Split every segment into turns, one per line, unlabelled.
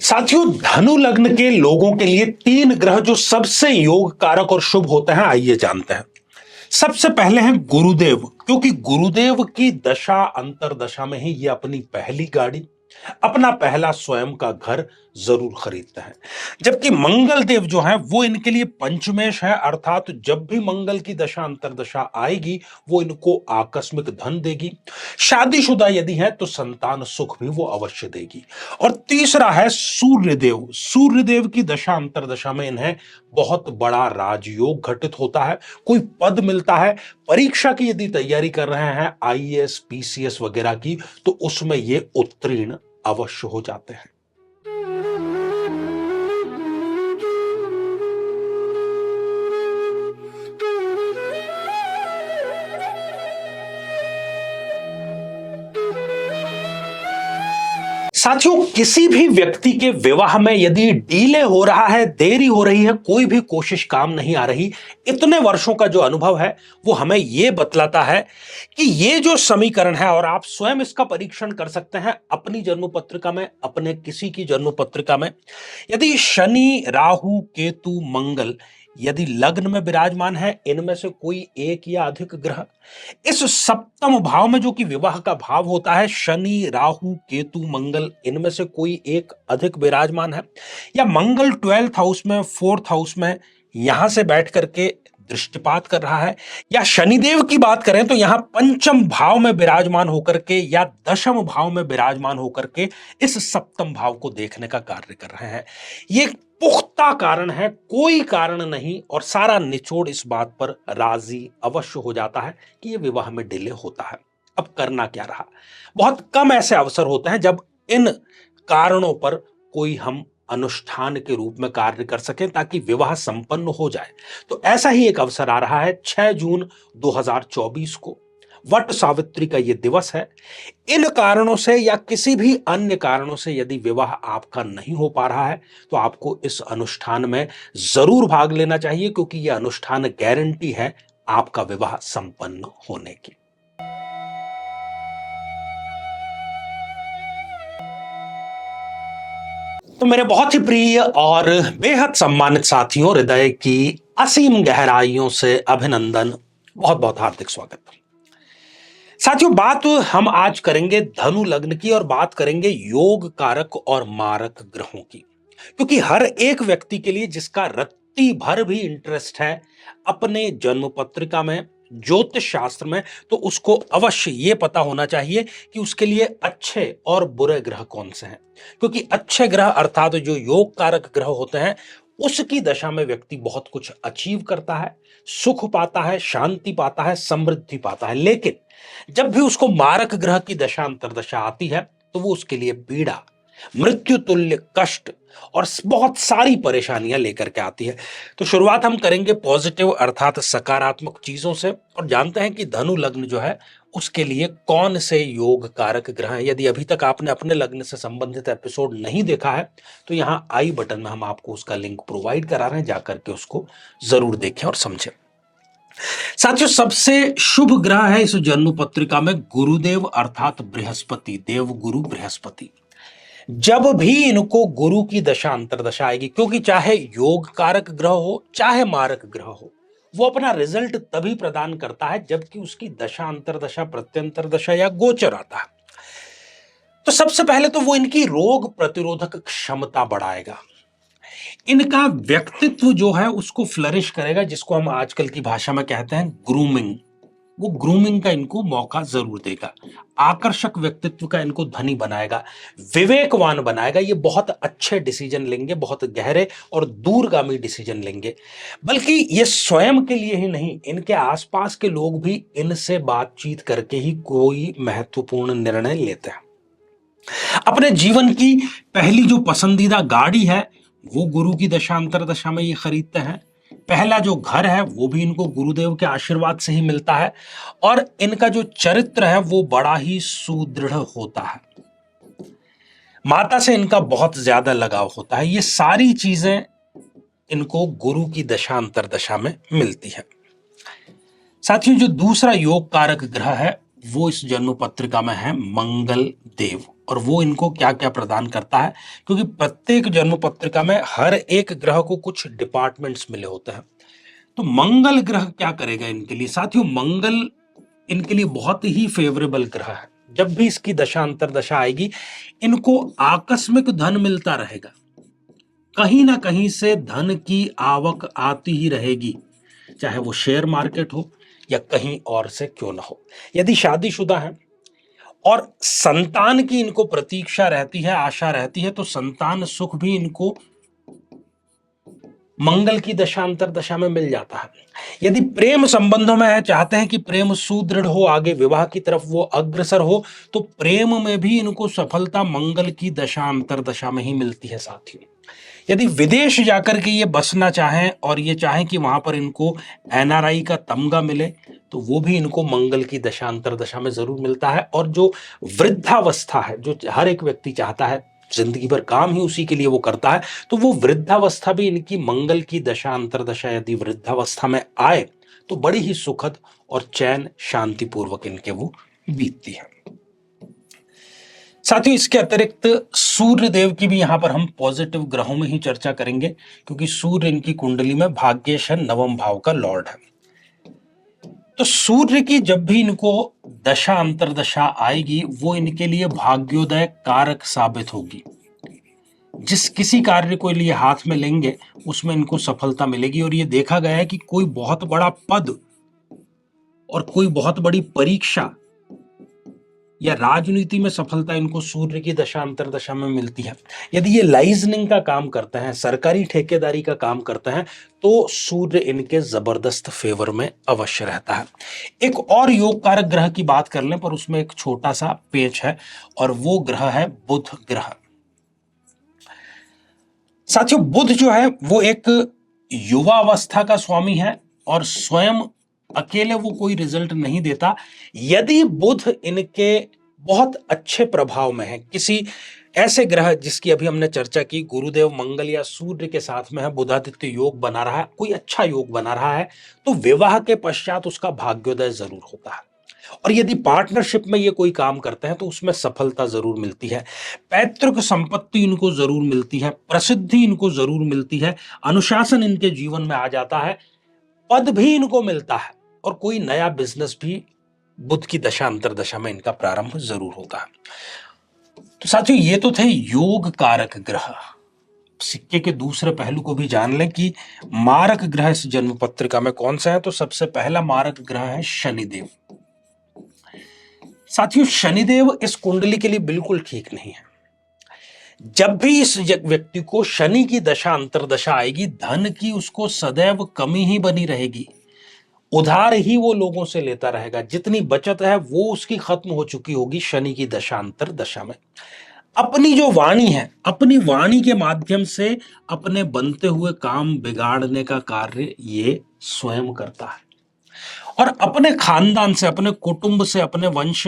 साथियों, धनु लग्न के लोगों के लिए तीन ग्रह जो सबसे योग कारक और शुभ होते हैं, आइए जानते हैं। सबसे पहले हैं गुरुदेव, क्योंकि गुरुदेव की दशा अंतरदशा में ही ये अपनी पहली गाड़ी, अपना पहला स्वयं का घर जरूर खरीदते हैं। जबकि मंगल देव जो है वो इनके लिए पंचमेश है, अर्थात जब भी मंगल की दशा अंतरदशा आएगी वो इनको आकस्मिक धन देगी। शादीशुदा यदि है तो संतान सुख भी वो अवश्य देगी। और तीसरा है सूर्यदेव। सूर्यदेव की दशा अंतरदशा में इन्हें बहुत बड़ा राजयोग घटित होता है, कोई पद मिलता है। परीक्षा की यदि तैयारी कर रहे हैं, आईएएस पीसीएस वगैरह की, तो उसमें ये उत्तीर्ण अवश्य हो जाते हैं। साथियों, किसी भी व्यक्ति के विवाह में यदि डीले हो रहा है, देरी हो रही है, कोई भी कोशिश काम नहीं आ रही, इतने वर्षों का जो अनुभव है वो हमें यह बतलाता है कि ये जो समीकरण है, और आप स्वयं इसका परीक्षण कर सकते हैं अपनी जन्म पत्रिका में, अपने किसी की जन्म पत्रिका में। यदि शनि, राहु, केतु, मंगल यदि लग्न में विराजमान है, इनमें से कोई एक या अधिक ग्रह इस सप्तम भाव में, जो कि विवाह का भाव होता है, शनि, राहु, केतु, मंगल, इनमें से कोई एक अधिक विराजमान है, या मंगल 12th हाउस में, 4th हाउस में यहां से बैठ करके दृष्टिपात कर रहा है, या शनिदेव की बात करें तो यहां पंचम भाव में विराजमान होकर के या दशम भाव में विराजमान होकर के इस सप्तम भाव को देखने का कार्य कर रहे हैं। ये पुख्ता कारण है, कोई कारण नहीं, और सारा निचोड़ इस बात पर राजी अवश्य हो जाता है कि यह विवाह में डिले होता है। अब करना क्या रहा? बहुत कम ऐसे अवसर होते हैं जब इन कारणों पर कोई हम अनुष्ठान के रूप में कार्य कर सकें ताकि विवाह संपन्न हो जाए। तो ऐसा ही एक अवसर आ रहा है 6 जून 2024 को, वट सावित्री का यह दिवस है। इन कारणों से या किसी भी अन्य कारणों से यदि विवाह आपका नहीं हो पा रहा है तो आपको इस अनुष्ठान में जरूर भाग लेना चाहिए, क्योंकि यह अनुष्ठान गारंटी है आपका विवाह संपन्न होने की। तो मेरे बहुत ही प्रिय और बेहद सम्मानित साथियों, हृदय की असीम गहराइयों से अभिनंदन, बहुत बहुत हार्दिक स्वागत। साथियों, बात हम आज करेंगे धनु लग्न की, और बात करेंगे योग कारक और मारक ग्रहों की, क्योंकि हर एक व्यक्ति के लिए जिसका रत्ती भर भी इंटरेस्ट है अपने जन्म पत्रिका में, ज्योतिष शास्त्र में, तो उसको अवश्य यह पता होना चाहिए कि उसके लिए अच्छे और बुरे ग्रह कौन से हैं। क्योंकि अच्छे ग्रह अर्थात जो योग कारक ग्रह होते हैं, उसकी दशा में व्यक्ति बहुत कुछ अचीव करता है, सुख पाता है, शांति पाता है, समृद्धि पाता है। लेकिन जब भी उसको मारक ग्रह की दशा अंतरदशा आती है तो वो उसके लिए पीड़ा, मृत्यु तुल्य कष्ट और बहुत सारी परेशानियां लेकर के आती है। तो शुरुआत हम करेंगे पॉजिटिव अर्थात सकारात्मक चीजों से, और जानते हैं कि धनु लग्न जो है उसके लिए कौन से योग कारक ग्रह हैं। यदि अभी तक आपने अपने लग्न से संबंधित एपिसोड नहीं देखा है तो यहां आई बटन में हम आपको उसका लिंक प्रोवाइड करा रहे हैं, जाकर के उसको जरूर देखें और समझें। साथियों, सबसे शुभ ग्रह है इस जन्म पत्रिका में गुरुदेव अर्थात बृहस्पति, देव गुरु बृहस्पति। जब भी इनको गुरु की दशा अंतरदशा आएगी, क्योंकि चाहे योग कारक ग्रह हो चाहे मारक ग्रह हो, वो अपना रिजल्ट तभी प्रदान करता है जबकि उसकी दशा अंतरदशा, प्रत्यंतर दशा या गोचर आता है। तो सबसे पहले तो वो इनकी रोग प्रतिरोधक क्षमता बढ़ाएगा, इनका व्यक्तित्व जो है उसको फ्लरिश करेगा, जिसको हम आजकल की भाषा में कहते हैं ग्रूमिंग। वो ग्रूमिंग का इनको मौका जरूर देगा, आकर्षक व्यक्तित्व का इनको धनी बनाएगा, विवेकवान बनाएगा। ये बहुत अच्छे डिसीजन लेंगे, बहुत गहरे और दूरगामी डिसीजन लेंगे। बल्कि ये स्वयं के लिए ही नहीं, इनके आसपास के लोग भी इनसे बातचीत करके ही कोई महत्वपूर्ण निर्णय लेते हैं। अपने जीवन की पहली जो पसंदीदा गाड़ी है वो गुरु की दशा अंतरदशा में ये खरीदते हैं। पहला जो घर है वो भी इनको गुरुदेव के आशीर्वाद से ही मिलता है, और इनका जो चरित्र है वो बड़ा ही सुदृढ़ होता है। माता से इनका बहुत ज्यादा लगाव होता है। ये सारी चीजें इनको गुरु की दशा अंतरदशा में मिलती है। साथियों, जो दूसरा योग कारक ग्रह है वो इस जन्म पत्रिका में है मंगल देव। और वो इनको क्या क्या प्रदान करता है, क्योंकि प्रत्येक जन्म पत्रिका में हर एक ग्रह को कुछ डिपार्टमेंट्स मिले होते हैं। तो मंगल ग्रह क्या करेगा इनके लिए? साथियों, मंगल इनके लिए बहुत ही फेवरेबल ग्रह है। जब भी इसकी दशा अंतर दशा आएगी, इनको आकस्मिक धन मिलता रहेगा, कहीं ना कहीं से धन की आवक आती ही रहेगी, चाहे वो शेयर मार्केट हो या कहीं और से क्यों ना हो। यदि शादीशुदा है और संतान की इनको प्रतीक्षा रहती है, आशा रहती है, तो संतान सुख भी इनको मंगल की दशा अंतर दशा में मिल जाता है। यदि प्रेम संबंधों में है, चाहते हैं कि प्रेम सुदृढ़ हो, आगे विवाह की तरफ वो अग्रसर हो, तो प्रेम में भी इनको सफलता मंगल की दशा अंतर दशा में ही मिलती है साथियों। यदि विदेश जाकर के ये बसना चाहें और ये चाहें कि वहां पर इनको एनआरआई का तमगा मिले, तो वो भी इनको मंगल की दशा अंतर दशा में जरूर मिलता है। और जो वृद्धावस्था है, जो हर एक व्यक्ति चाहता है, जिंदगी भर काम ही उसी के लिए वो करता है, तो वो वृद्धावस्था भी इनकी मंगल की दशा अंतर दशा यदि वृद्धावस्था में आए तो बड़ी ही सुखद और चैन शांतिपूर्वक इनके वो बीतती है। साथियों, इसके अतिरिक्त सूर्य देव की भी यहां पर हम पॉजिटिव ग्रहों में ही चर्चा करेंगे, क्योंकि सूर्य इनकी कुंडली में भाग्येश है, नवम भाव का लॉर्ड है। तो सूर्य की जब भी इनको दशा अंतरदशा आएगी, वो इनके लिए भाग्योदय कारक साबित होगी। जिस किसी कार्य को लिए हाथ में लेंगे उसमें इनको सफलता मिलेगी। और ये देखा गया है कि कोई बहुत बड़ा पद और कोई बहुत बड़ी परीक्षा या राजनीति में सफलता इनको सूर्य की दशा अंतरदशा में मिलती है। यदि ये लाइजनिंग का काम करते हैं, सरकारी ठेकेदारी का काम करते हैं, तो सूर्य इनके जबरदस्त फेवर में अवश्य रहता है। एक और योग कारक ग्रह की बात कर लें, पर उसमें एक छोटा सा पेच है, और वो ग्रह है बुध ग्रह। साथियों, बुध जो है वो एक युवावस्था का स्वामी है और स्वयं अकेले वो कोई रिजल्ट नहीं देता। यदि बुध इनके बहुत अच्छे प्रभाव में है, किसी ऐसे ग्रह जिसकी अभी हमने चर्चा की, गुरुदेव मंगल या सूर्य के साथ में है, बुधादित्य योग बना रहा है, कोई अच्छा योग बना रहा है, तो विवाह के पश्चात उसका भाग्योदय जरूर होता है। और यदि पार्टनरशिप में ये कोई काम करते हैं तो उसमें सफलता जरूर मिलती है। पैतृक संपत्ति इनको जरूर मिलती है, प्रसिद्धि इनको जरूर मिलती है, अनुशासन इनके जीवन में आ जाता है, पद भी इनको मिलता है, और कोई नया बिजनेस भी बुध की दशा अंतरदशा में इनका प्रारंभ जरूर होता है। तो साथियों, ये तो थे योग कारक ग्रह। सिक्के के दूसरे पहलू को भी जान लें कि मारक ग्रह इस जन्म पत्रिका में कौन सा है। तो सबसे पहला मारक ग्रह है शनिदेव। साथियों, शनिदेव इस कुंडली के लिए बिल्कुल ठीक नहीं है। जब भी इस व्यक्ति को शनि की दशा अंतरदशा आएगी, धन की उसको सदैव कमी ही बनी रहेगी, उधार ही वो लोगों से लेता रहेगा, जितनी बचत है वो उसकी खत्म हो चुकी होगी शनि की दशा अंतरदशा में। अपनी जो वाणी है, अपनी वाणी के माध्यम से अपने बनते हुए काम बिगाड़ने का कार्य ये स्वयं करता है, और अपने खानदान से, अपने कुटुंब से, अपने वंश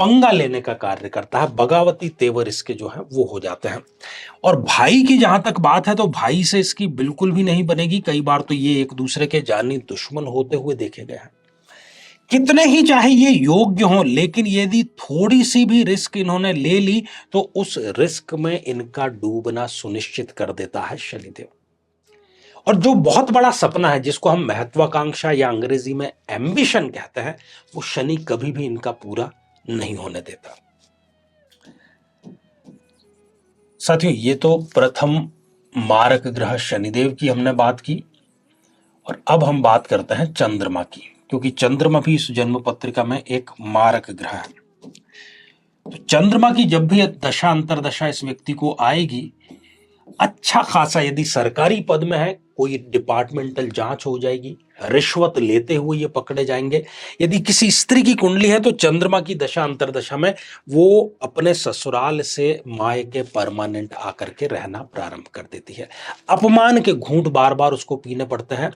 पंगा लेने का कार्य करता है। बगावती तेवर इसके जो है वो हो जाते हैं। और भाई की जहां तक बात है, तो भाई से इसकी बिल्कुल भी नहीं बनेगी। कई बार तो ये एक दूसरे के जानी दुश्मन होते हुए देखे गए हैं। कितने ही चाहे ये योग्य हों, लेकिन यदि थोड़ी सी भी रिस्क इन्होंने ले ली तो उस रिस्क में इनका डूबना सुनिश्चित कर देता है शनिदेव। और जो बहुत बड़ा सपना है, जिसको हम महत्वाकांक्षा या अंग्रेजी में एम्बिशन कहते हैं, वो शनि कभी भी इनका पूरा नहीं होने देता। साथियों, ये तो प्रथम मारक ग्रह शनिदेव की हमने बात की। और अब हम बात करते हैं चंद्रमा की, क्योंकि चंद्रमा भी इस जन्म पत्रिका में एक मारक ग्रह है। तो चंद्रमा की जब भी दशा अंतरदशा इस व्यक्ति को आएगी, अच्छा खासा, यदि सरकारी पद में है, कोई डिपार्टमेंटल जांच हो जाएगी, रिश्वत लेते हुए ये पकड़े जाएंगे। यदि किसी स्त्री की कुंडली है, तो चंद्रमा की दशा अंतरदशा में वो अपने ससुराल से मायके परमानेंट आकर के रहना प्रारंभ कर देती है। अपमान के घूंट बार बार उसको पीने पड़ते हैं।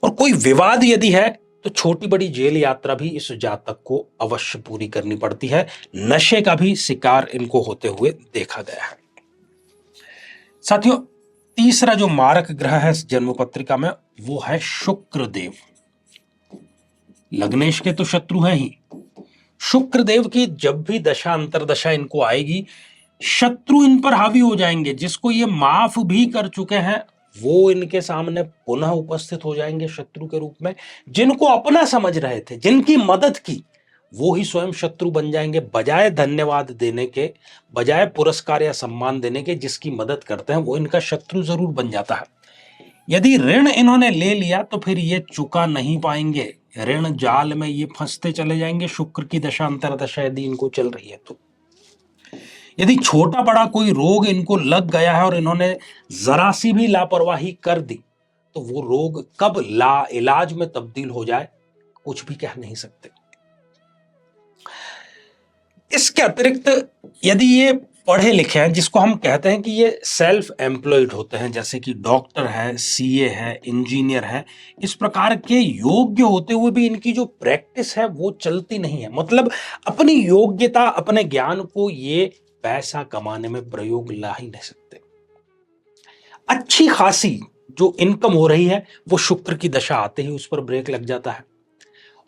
और कोई विवाद यदि है, तो छोटी बड़ी जेल यात्रा भी इस जातक को अवश्य पूरी करनी पड़ती है। नशे का भी शिकार इनको होते हुए देखा गया है। साथियों, तीसरा जो मारक ग्रह है इस जन्म पत्रिका में, वो है शुक्र देव। लग्नेश के तो शत्रु हैं ही। शुक्र देव की जब भी दशा अंतरदशा इनको आएगी, शत्रु इन पर हावी हो जाएंगे। जिसको ये माफ भी कर चुके हैं वो इनके सामने पुनः उपस्थित हो जाएंगे शत्रु के रूप में। जिनको अपना समझ रहे थे, जिनकी मदद की, वो ही स्वयं शत्रु बन जाएंगे। बजाय धन्यवाद देने के, बजाय पुरस्कार या सम्मान देने के, जिसकी मदद करते हैं वो इनका शत्रु जरूर बन जाता है। यदि ऋण इन्होंने ले लिया तो फिर ये चुका नहीं पाएंगे। ऋण जाल में ये फंसते चले जाएंगे। शुक्र की दशा अंतरदशा यदि इनको चल रही है तो यदि छोटा बड़ा कोई रोग इनको लग गया है और इन्होंने जरा सी भी लापरवाही कर दी तो वो रोग कब ला इलाज में तब्दील हो जाए कुछ भी कह नहीं सकते। इसके अतिरिक्त यदि ये पढ़े लिखे हैं, जिसको हम कहते हैं कि ये सेल्फ एम्प्लॉयड होते हैं, जैसे कि डॉक्टर है, सीए है, इंजीनियर है, इस प्रकार के योग्य होते हुए भी इनकी जो प्रैक्टिस है वो चलती नहीं है। मतलब अपनी योग्यता, अपने ज्ञान को ये पैसा कमाने में प्रयोग ला ही नहीं सकते। अच्छी खासी जो इनकम हो रही है वो शुक्र की दशा आते ही उस पर ब्रेक लग जाता है।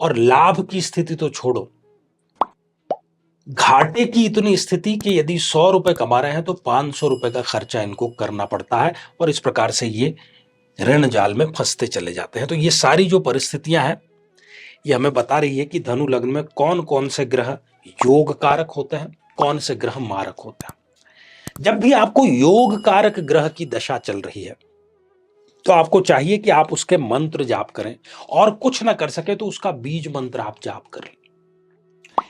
और लाभ की स्थिति तो छोड़ो, घाटे की इतनी स्थिति कि यदि 100 रुपए कमा रहे हैं तो 500 रुपए का खर्चा इनको करना पड़ता है और इस प्रकार से ये ऋण जाल में फंसते चले जाते हैं। तो ये सारी जो परिस्थितियां हैं ये हमें बता रही है कि धनु लग्न में कौन कौन से ग्रह योग कारक होते हैं, कौन से ग्रह मारक होते हैं। जब भी आपको योग कारक ग्रह की दशा चल रही है तो आपको चाहिए कि आप उसके मंत्र जाप करें, और कुछ ना कर सके तो उसका बीज मंत्र आप जाप करें।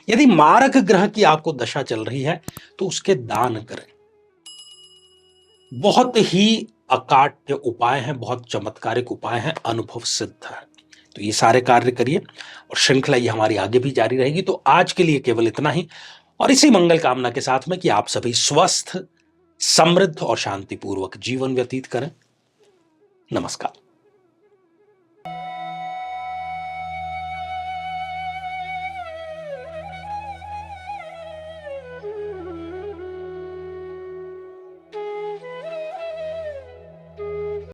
यदि मारक ग्रह की आपको दशा चल रही है तो उसके दान करें। बहुत ही अकाट्य उपाय हैं, बहुत चमत्कारिक उपाय हैं, अनुभव सिद्ध है। तो ये सारे कार्य करिए और श्रृंखला ये हमारी आगे भी जारी रहेगी। तो आज के लिए केवल इतना ही, और इसी मंगल कामना के साथ में कि आप सभी स्वस्थ, समृद्ध और शांतिपूर्वक जीवन व्यतीत करें। नमस्कार।